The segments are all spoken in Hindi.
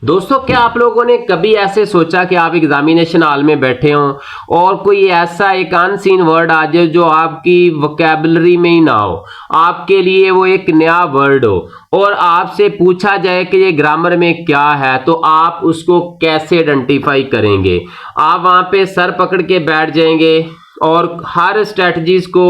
दोस्तों, क्या आप लोगों ने कभी ऐसे सोचा कि आप एग्जामिनेशन हॉल में बैठे हों और कोई ऐसा एक अनसीन वर्ड आ जाए जो आपकी वोकैबुलरी में ही ना हो, आपके लिए वो एक नया वर्ड हो और आपसे पूछा जाए कि ये ग्रामर में क्या है, तो आप उसको कैसे आइडेंटिफाई करेंगे? आप वहां पे सर पकड़ के बैठ जाएंगे और हर स्ट्रेटजीज को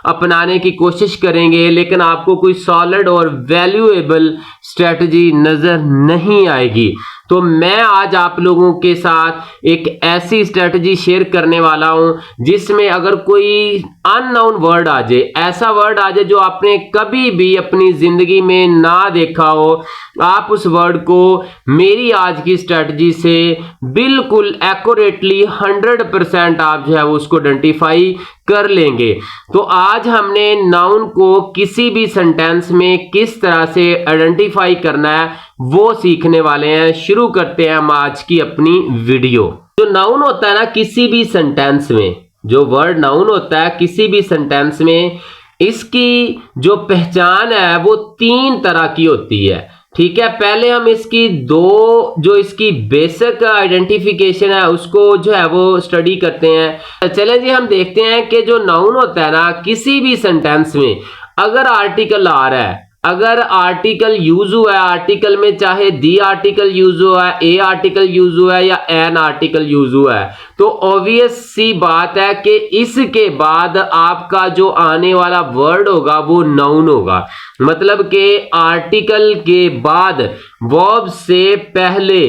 अपनाने की कोशिश करेंगे, लेकिन आपको कोई सॉलिड और वैल्यूएबल स्ट्रेटजी नजर नहीं आएगी। तो मैं आज आप लोगों के साथ एक ऐसी स्ट्रेटजी शेयर करने वाला हूं जिसमें अगर कोई अननोन वर्ड आ जाए, ऐसा वर्ड आ जाए जो आपने कभी भी अपनी जिंदगी में ना देखा हो, आप उस वर्ड को मेरी आज की स्ट्रेटजी से बिल्कुल एक्यूरेटली 100% आप जो है उसको आइडेंटिफाई कर लेंगे। तो आज हमने नाउन को किसी भी सेंटेंस में किस तरह से आइडेंटिफाई करना है वो सीखने वाले हैं। शुरू करते हैं हम आज की अपनी वीडियो। जो नाउन होता है ना किसी भी सेंटेंस में, जो वर्ड नाउन होता है किसी भी सेंटेंस में, इसकी जो पहचान है वो 3 तरह की होती है। ठीक है, पहले हम इसकी जो इसकी बेसिक आइडेंटिफिकेशन है उसको जो है वो स्टडी करते हैं। चलें जी, हम देखते हैं कि जो नाउन होता है ना किसी भी सेंटेंस में, अगर आर्टिकल आ रहा है, अगर आर्टिकल यूज हुआ है, आर्टिकल में चाहे दी आर्टिकल यूज हुआ है, ए आर्टिकल यूज हुआ है या एन आर्टिकल यूज हुआ है, तो ऑब्वियस सी बात है कि इसके बाद आपका जो आने वाला वर्ड होगा वो नाउन होगा। मतलब कि आर्टिकल के बाद वर्ब से पहले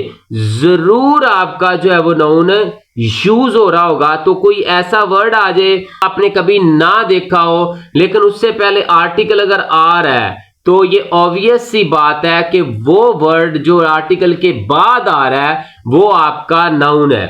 जरूर आपका जो है वो नाउन यूज हो रहा होगा। तो कोई ऐसा वर्ड आ जाए आपने कभी ना देखा हो लेकिन उससे पहले आर्टिकल अगर आ रहा है, तो ये ऑब्वियस सी बात है कि वो वर्ड जो आर्टिकल के बाद आ रहा है वो आपका नाउन है।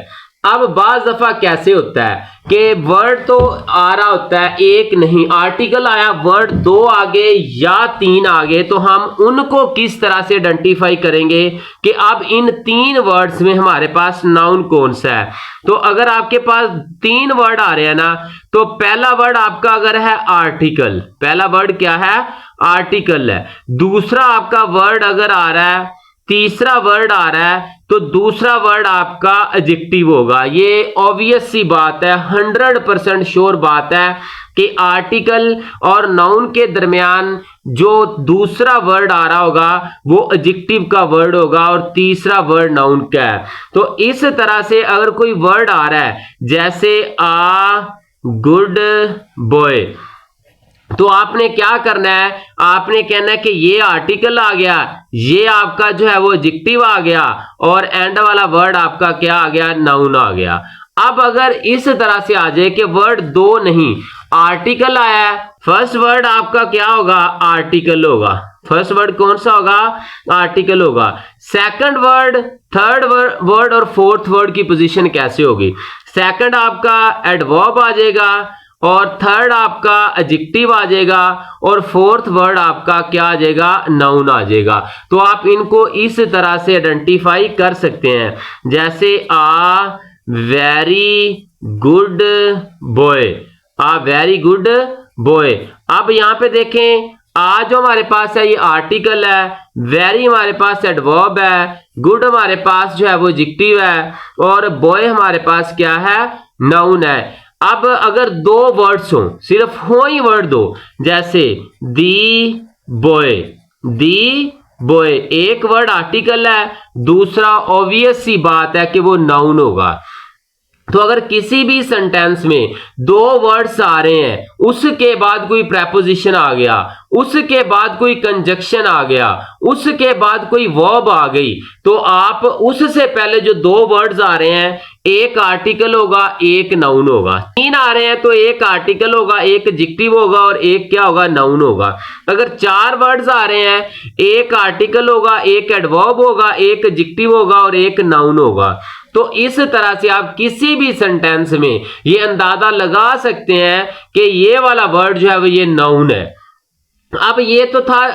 अब बाज दफा कैसे होता है कि वर्ड तो आ रहा होता है, एक नहीं, आर्टिकल आया, वर्ड 2 आगे या 3 आगे, तो हम उनको किस तरह से आइडेंटिफाई करेंगे कि अब इन 3 वर्ड्स में हमारे पास नाउन कौन सा है। तो अगर आपके पास 3 वर्ड आ रहे हैं ना, तो पहला वर्ड आपका अगर है आर्टिकल, पहला वर्ड क्या है? आर्टिकल है। दूसरा आपका वर्ड अगर आ रहा है, तीसरा वर्ड आ रहा है, तो दूसरा वर्ड आपका एडजेक्टिव होगा। ये ऑब्वियस सी बात है, 100% श्योर बात है कि आर्टिकल और नाउन के दरमियान जो दूसरा वर्ड आ रहा होगा वो एडजेक्टिव का वर्ड होगा और तीसरा वर्ड नाउन का है। तो इस तरह से अगर कोई वर्ड आ रहा है जैसे आ गुड बॉय, तो आपने क्या करना है? आपने कहना है कि ये आर्टिकल आ गया, ये आपका जो है वो एडजेक्टिव आ गया और एंड वाला वर्ड आपका क्या आ गया? नाउन आ गया। अब अगर इस तरह से आ जाए कि वर्ड 2 नहीं, आर्टिकल आया है, फर्स्ट वर्ड आपका क्या होगा? आर्टिकल होगा। फर्स्ट वर्ड कौन सा होगा? आर्टिकल होगा। सेकंड वर्ड, थर्ड वर्ड और फोर्थ वर्ड की पोजीशन कैसे होगी? सेकंड आपका एडवर्ब आ जाएगा और थर्ड आपका एडजेक्टिव आ जाएगा और फोर्थ वर्ड आपका क्या आ जाएगा? नाउन आ जाएगा। तो आप इनको इस तरह से आइडेंटिफाई कर सकते हैं, जैसे आ वेरी गुड बॉय, आ वेरी गुड बॉय। अब यहां पे देखें, आ जो हमारे पास है ये आर्टिकल है, वेरी हमारे पास एडवर्ब है, गुड हमारे पास जो है वो एडजेक्टिव है और बॉय हमारे पास क्या है? नाउन है। अब अगर 2 वर्ड्स हो, सिर्फ हो ही वर्ड 2, जैसे दी बॉय, दी बॉय, एक वर्ड आर्टिकल है, दूसरा ऑब्वियस सी बात है कि वो नाउन होगा। तो अगर किसी भी सेंटेंस में 2 वर्ड्स आ रहे हैं, उसके बाद कोई प्रेपोजिशन आ गया, उसके बाद कोई कंजक्शन आ गया, उसके बाद कोई वर्ब आ गई, तो आप उससे पहले जो 2 वर्ड्स आ रहे हैं, एक आर्टिकल होगा, एक नाउन होगा। 3 आ रहे हैं तो एक आर्टिकल होगा, एक एडजेक्टिव होगा और एक क्या होगा? नाउन होगा। अगर 4 वर्ड्स आ रहे हैं, एक आर्टिकल होगा, एक एडवर्ब होगा, एक एडजेक्टिव होगा और एक नाउन होगा। तो इस तरह से आप किसी भी सेंटेंस में ये अंदाजा लगा सकते हैं कि ये वाला वर्ड जो है वो ये नाउन है। अब ये तो था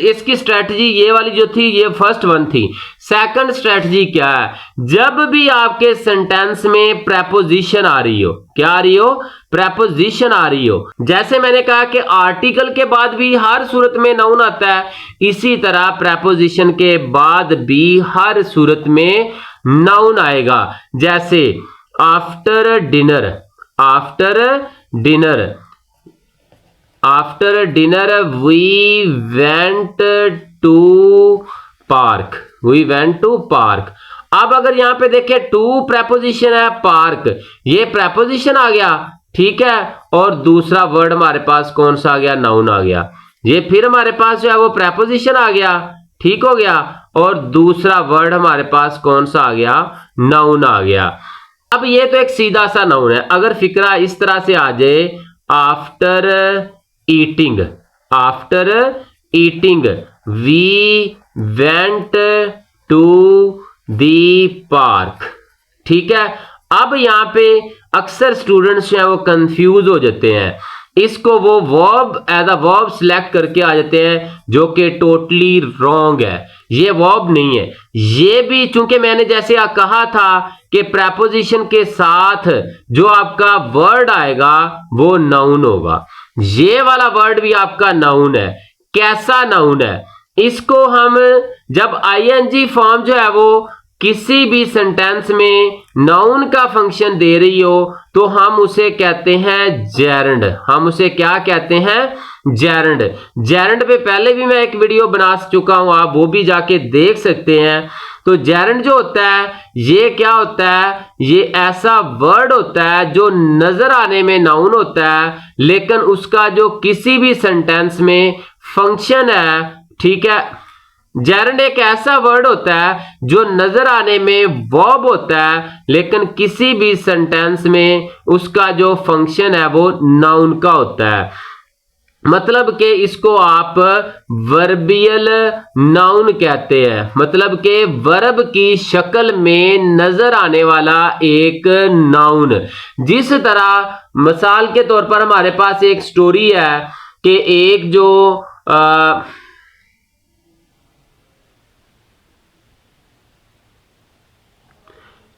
इसकी स्ट्रेटजी, ये वाली जो थी ये फर्स्ट वन थी। सेकंड स्ट्रेटजी क्या है, जब भी आपके सेंटेंस में प्रेपोजिशन आ रही हो, क्या आ रही हो, प्रेपोजिशन आ रही हो, जैसे मैंने कहा कि आर्टिकल के बाद भी हर सूरत में नाउन आता है, इसी तरह प्रेपोजिशन के बाद भी हर सूरत में नाउन आएगा। जैसे after dinner, after dinner, after dinner we went to park, we went to park. अब अगर यहां पे देखें टू प्रेपोजिशन है, पार्क ये प्रेपोजिशन आ गया, ठीक है, और दूसरा वर्ड हमारे पास कौन सा आ गया, नाउन आ गया। ये फिर हमारे पास जो है वो प्रेपोजिशन आ गया, ठीक हो गया, और दूसरा वर्ड हमारे पास कौन सा आ गया, नाउन आ गया। अब ये तो एक सीधा सा नाउन है। अगर फिक्रा इस तरह से आ जाए, after eating, after eating we went to the park, ठीक है। अब यहां पे अक्सर स्टूडेंट्स जो है वो कंफ्यूज हो जाते हैं, इसको वो verb as a verb select करके आ जाते हैं, जो कि टोटली रॉन्ग है। ये वर्ब नहीं है, ये भी चूंकि मैंने जैसे कहा था कि प्रेपोजिशन के साथ जो आपका वर्ड आएगा वो नाउन होगा। ये वाला वर्ड भी आपका नाउन है। कैसा नाउन है, इसको हम जब आईएनजी फॉर्म जो है वो किसी भी सेंटेंस में नाउन का फंक्शन दे रही हो तो हम उसे कहते हैं जेरंड। हम उसे क्या कहते हैं, जेरंड। जेरंड पे पहले भी मैं एक वीडियो बना चुका हूं, आप वो भी जाके देख सकते हैं। तो जेरंड जो होता है ये क्या होता है, ये ऐसा वर्ड होता है जो नजर आने में नाउन होता है, लेकिन उसका जो किसी भी सेंटेंस में फंक्शन है, ठीक है। जेरंड एक ऐसा वर्ड होता है जो नजर आने में वर्ब होता है, लेकिन किसी भी सेंटेंस में उसका जो फंक्शन है वो नाउन का होता है। मतलब कि इसको आप वर्बियल नाउन कहते हैं, मतलब कि वर्ब की शक्ल में नजर आने वाला एक नाउन। जिस तरह मिसाल के तौर पर हमारे पास एक स्टोरी है कि एक जो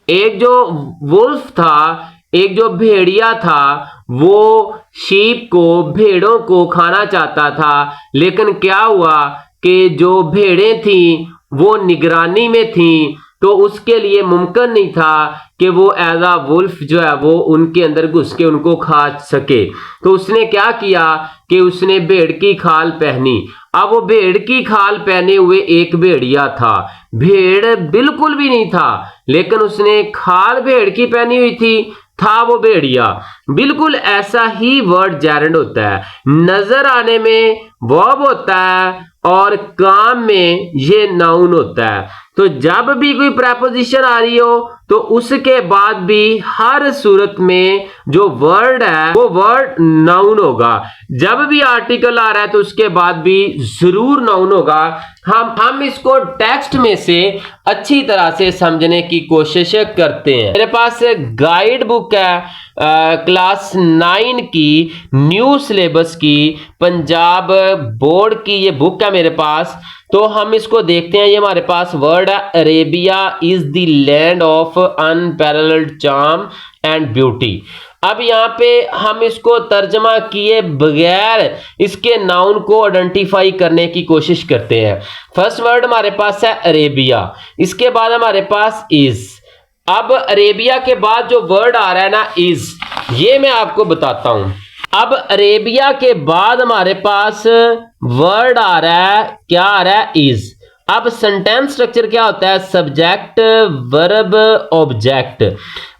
एक जो वुल्फ था, एक जो भेड़िया था, वो शीप को, भेड़ों को खाना चाहता था, लेकिन क्या हुआ कि जो भेड़ें थी वो निगरानी में थी, तो उसके लिए मुमकिन नहीं था कि वो एज अ वुल्फ जो है वो उनके अंदर घुस के उनको खा सके। तो उसने क्या किया कि उसने भेड़ की खाल पहनी। अब वो भेड़ की खाल पहने हुए एक भेड़िया था, भेड़ बिल्कुल भी नहीं था, लेकिन उसने खाल भेड़ की पहनी हुई थी, था वो भेड़िया। बिल्कुल ऐसा ही वर्ड जेरंड होता है, नजर आने में वर्ब होता है और काम में ये नाउन होता है। तो जब भी कोई प्रेपोजिशन आ रही हो तो उसके बाद भी हर सूरत में जो वर्ड है वो वर्ड नाउन होगा। जब भी आर्टिकल आ रहा है तो उसके बाद भी जरूर नाउन होगा। हम इसको टेक्स्ट में से अच्छी तरह से समझने की कोशिश करते हैं। मेरे पास गाइड बुक है क्लास 9 की न्यू सिलेबस की, पंजाब बोर्ड की ये बुक है मेरे पास। तो हम इसको देखते हैं। ये हमारे पास वर्ड है, Arabia is the land of unparalleled charm and beauty. अब यहाँ पे हम इसको तर्जमा किए बगैर इसके नाउन को आइडेंटिफाई करने की कोशिश करते हैं। फर्स्ट वर्ड हमारे पास है अरेबिया, इसके बाद हमारे पास इज। अब अरेबिया के बाद जो वर्ड आ रहा है ना इज, ये मैं आपको बताता हूं। अब अरेबिया के बाद हमारे पास वर्ड आ रहा है, क्या आ रहा है, इज। अब सेंटेंस स्ट्रक्चर क्या होता है, सब्जेक्ट वर्ब ऑब्जेक्ट।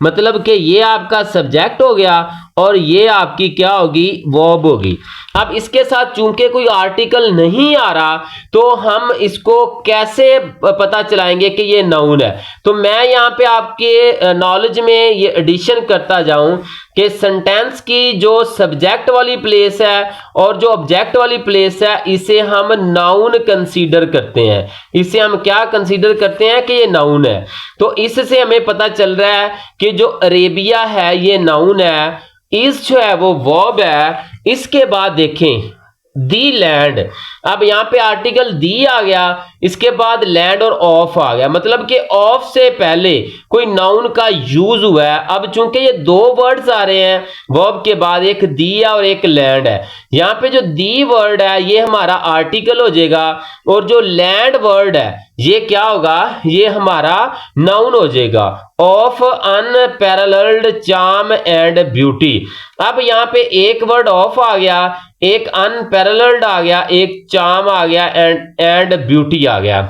मतलब कि ये आपका सब्जेक्ट हो गया और ये आपकी क्या होगी, वर्ब होगी। अब इसके साथ चूंकि कोई आर्टिकल नहीं आ रहा तो हम इसको कैसे पता चलाएंगे कि ये नाउन है। तो मैं यहाँ पे आपके नॉलेज में ये एडिशन करता जाऊं कि सेंटेंस की जो सब्जेक्ट वाली प्लेस है और जो ऑब्जेक्ट वाली प्लेस है इसे हम नाउन कंसीडर करते हैं। इसे हम क्या कंसीडर करते हैं कि ये नाउन है। तो इससे हमें पता चल रहा है कि जो अरेबिया है ये नाउन है, इस जो है वो वर्ब है। इसके बाद देखें दी लैंड। अब यहां पे आर्टिकल दी आ गया, इसके बाद लैंड और ऑफ आ गया, मतलब कि ऑफ से पहले कोई नाउन का यूज हुआ है। अब चूंकि ये दो वर्ड्स आ रहे हैं वर्ब के बाद, एक दी है और एक लैंड है, यहां पे जो दी वर्ड है ये हमारा आर्टिकल हो जाएगा, और जो लैंड वर्ड है ये क्या होगा, ये हमारा नाउन हो जाएगा। Of unparalleled charm and beauty. अब यहां पे एक वर्ड ऑफ आ गया, एक अनपैरेलल्ड आ गया, एक चार्म आ गया, एंड ब्यूटी आ गया।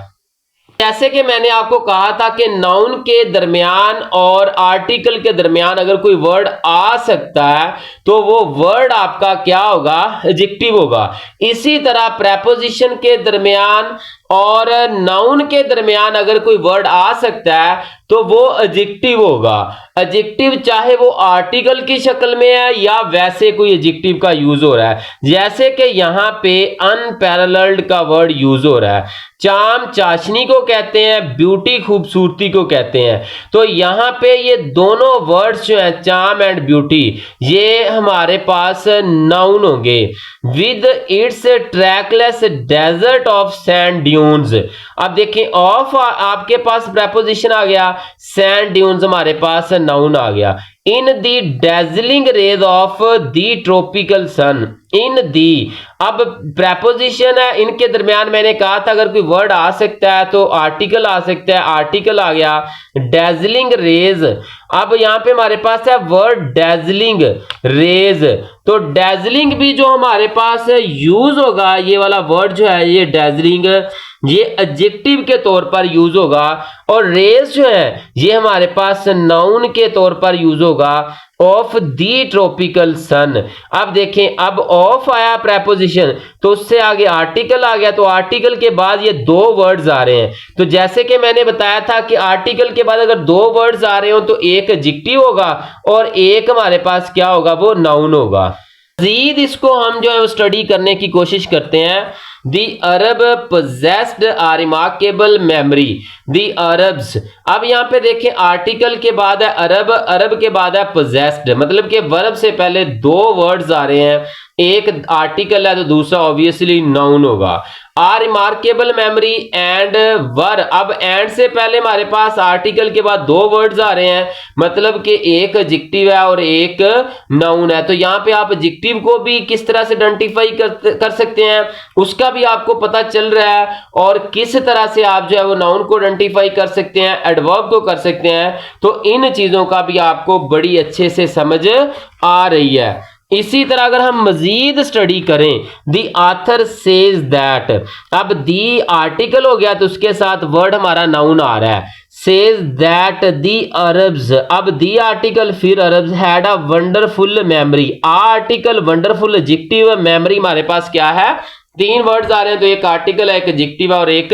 जैसे कि मैंने आपको कहा था कि नाउन के दरमियान और आर्टिकल के दरमियान अगर कोई वर्ड आ सकता है तो वो वर्ड आपका क्या होगा, एडजेक्टिव होगा। इसी तरह प्रेपोजिशन के दरमियान और नाउन के दरमियान अगर कोई वर्ड आ सकता है तो वो एडजेक्टिव होगा। एडजेक्टिव चाहे वो आर्टिकल की शक्ल में है या वैसे कोई एडजेक्टिव का यूज हो रहा है, जैसे कि यहां पे अनपैरेलल्ड का वर्ड यूज हो रहा है। चार्म चाशनी को कहते हैं, ब्यूटी खूबसूरती को कहते हैं। तो यहां पे ये दोनों वर्ड्स जो हैं चार्म एंड ब्यूटी, ये हमारे पास नाउन होंगे। With its trackless desert of sand dunes. अब देखें ऑफ आपके पास प्रेपोजिशन आ गया, सैंड ड्यून्स हमारे पास नाउन आ गया। In the dazzling rays of the tropical sun. In the, अब प्रेपोजिशन है, इनके दरमियान मैंने कहा था अगर कोई वर्ड आ सकता है तो आर्टिकल आ सकता है, आर्टिकल आ गया। डेजलिंग रेज, अब यहां पे हमारे पास है वर्ड डेजलिंग रेज, तो डेजलिंग भी जो हमारे पास यूज होगा, ये वाला वर्ड जो है ये डेजलिंग, ये एडजेक्टिव के तौर पर यूज होगा। और रेज जो है ये हमारे पास नाउन के तौर पर यूज होगा, ऑफ दी ट्रॉपिकल सन। अब देखें, अब ऑफ आया प्रेपोजिशन तो उससे आगे आर्टिकल आ गया, तो आर्टिकल के बाद ये दो वर्ड्स आ रहे हैं। तो जैसे कि मैंने बताया था कि आर्टिकल के बाद अगर दो वर्ड्स आ रहे हो तो एक एडजेक्टिव होगा और एक हमारे पास क्या होगा, वो नाउन होगा। मजीद इसको हम जो है स्टडी करने की कोशिश करते हैं। The Arab possessed a remarkable memory. The Arabs, अब यहां पे देखें आर्टिकल के बाद है अरब, अरब के बाद है possessed, मतलब कि वर्ब से पहले दो वर्ड्स आ रहे हैं, एक आर्टिकल है तो दूसरा ऑब्वियसली नाउन होगा। आ रिमार्केबल मेमोरी एंड वर, अब एंड से पहले हमारे पास आर्टिकल के बाद दो वर्ड्स आ रहे हैं, मतलब कि एक एडजेक्टिव है और एक नाउन है। तो यहाँ पे आप एडजेक्टिव को भी किस तरह से आइडेंटिफाई कर सकते हैं उसका भी आपको पता चल रहा है, और किस तरह से आप जो है वो नाउन को आइडेंटिफाई कर सकते हैं, एडवर्ब को कर सकते हैं। तो इन चीजों का भी आपको बड़ी अच्छे से समझ आ रही है। इसी तरह अगर हम मजीद स्टडी करें, दी आथर सेज दैट, अब दी आर्टिकल हो गया तो उसके साथ वर्ड हमारा नाउन आ रहा है। सेज दैट दी अरब्स, अब दी आर्टिकल फिर Arabs had a wonderful memory. Article wonderful adjective, memory हमारे पास क्या है, तीन वर्ड्स आ रहे हैं तो एक आर्टिकल है, एक एडजेक्टिव और एक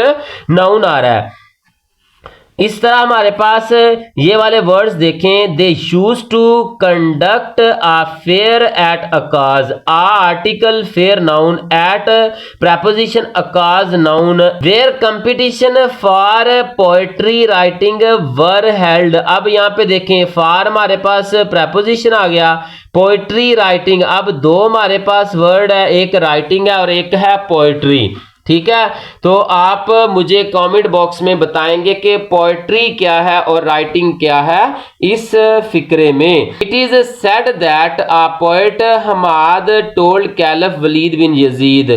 नाउन आ रहा है। इस तरह हमारे पास ये वाले वर्ड्स देखें, they use to conduct a fair at Okaz. A article fair noun, at preposition Okaz noun, where competition for poetry writing were held. अब यहाँ पे देखें फॉर हमारे पास प्रेपोजिशन आ गया, पोएट्री राइटिंग, अब दो हमारे पास वर्ड है, एक राइटिंग है और एक है पोएट्री। ठीक है, तो आप मुझे कमेंट बॉक्स में बताएंगे कि पोएट्री क्या है और राइटिंग क्या है इस फिक्रे में। It is said that a poet Hammad told caliph Walid bin Yazid.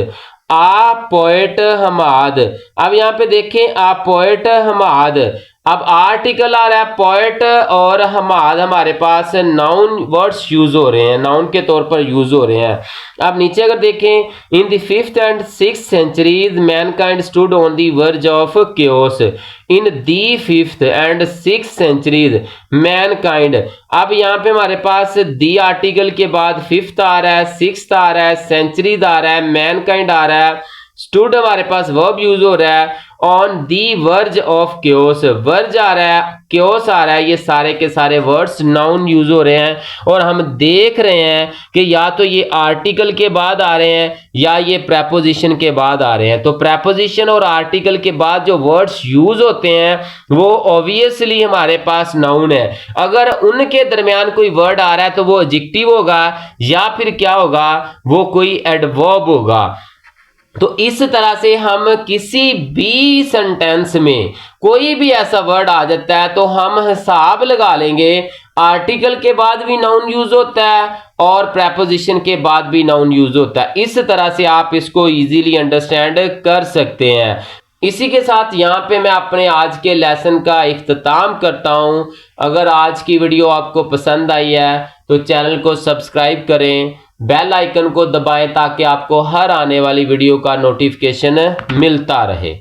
A poet Hammad, अब यहाँ पे देखें आ पोएट हमाद, अब आर्टिकल आ रहा है, पोएट और हमाद हमारे पास नाउन वर्ड्स यूज हो रहे हैं, नाउन के तौर पर यूज हो रहे हैं। अब नीचे अगर देखें, in the 5th and 6th centuries Mankind stood on the verge of chaos। In the 5th and 6th centuries Mankind, अब यहाँ पे हमारे पास दी आर्टिकल के बाद 5th आ रहा है, 6th आ रहा है, सेंचुरीज आ रहा है, मैनकाइंड आ रहा है। स्टूड हमारे पास वर्ब यूज हो रहा है, on the verge of chaos, verge आ रहा है, क्योस आ रहा है, ये सारे के सारे वर्ड्स नाउन यूज हो रहे हैं और हम देख रहे हैं कि या तो ये आर्टिकल के बाद आ रहे हैं या ये प्रेपोजिशन के बाद आ रहे हैं। तो प्रेपोजिशन और आर्टिकल के बाद जो वर्ड्स यूज होते हैं वो ऑब्वियसली हमारे पास नाउन है। अगर उनके दरमियान कोई वर्ड आ रहा है तो वो एडजेक्टिव होगा या फिर क्या होगा, वो कोई एडवर्ब होगा। तो इस तरह से हम किसी भी सेंटेंस में कोई भी ऐसा वर्ड आ जाता है तो हम हिसाब लगा लेंगे, आर्टिकल के बाद भी नाउन यूज होता है और प्रेपोजिशन के बाद भी नाउन यूज होता है। इस तरह से आप इसको इजीली अंडरस्टैंड कर सकते हैं। इसी के साथ यहाँ पे मैं अपने आज के लेसन का इख्तिताम करता हूँ। अगर आज की वीडियो आपको पसंद आई है तो चैनल को सब्सक्राइब करें, बेल आइकन को दबाएं ताकि आपको हर आने वाली वीडियो का नोटिफिकेशन मिलता रहे।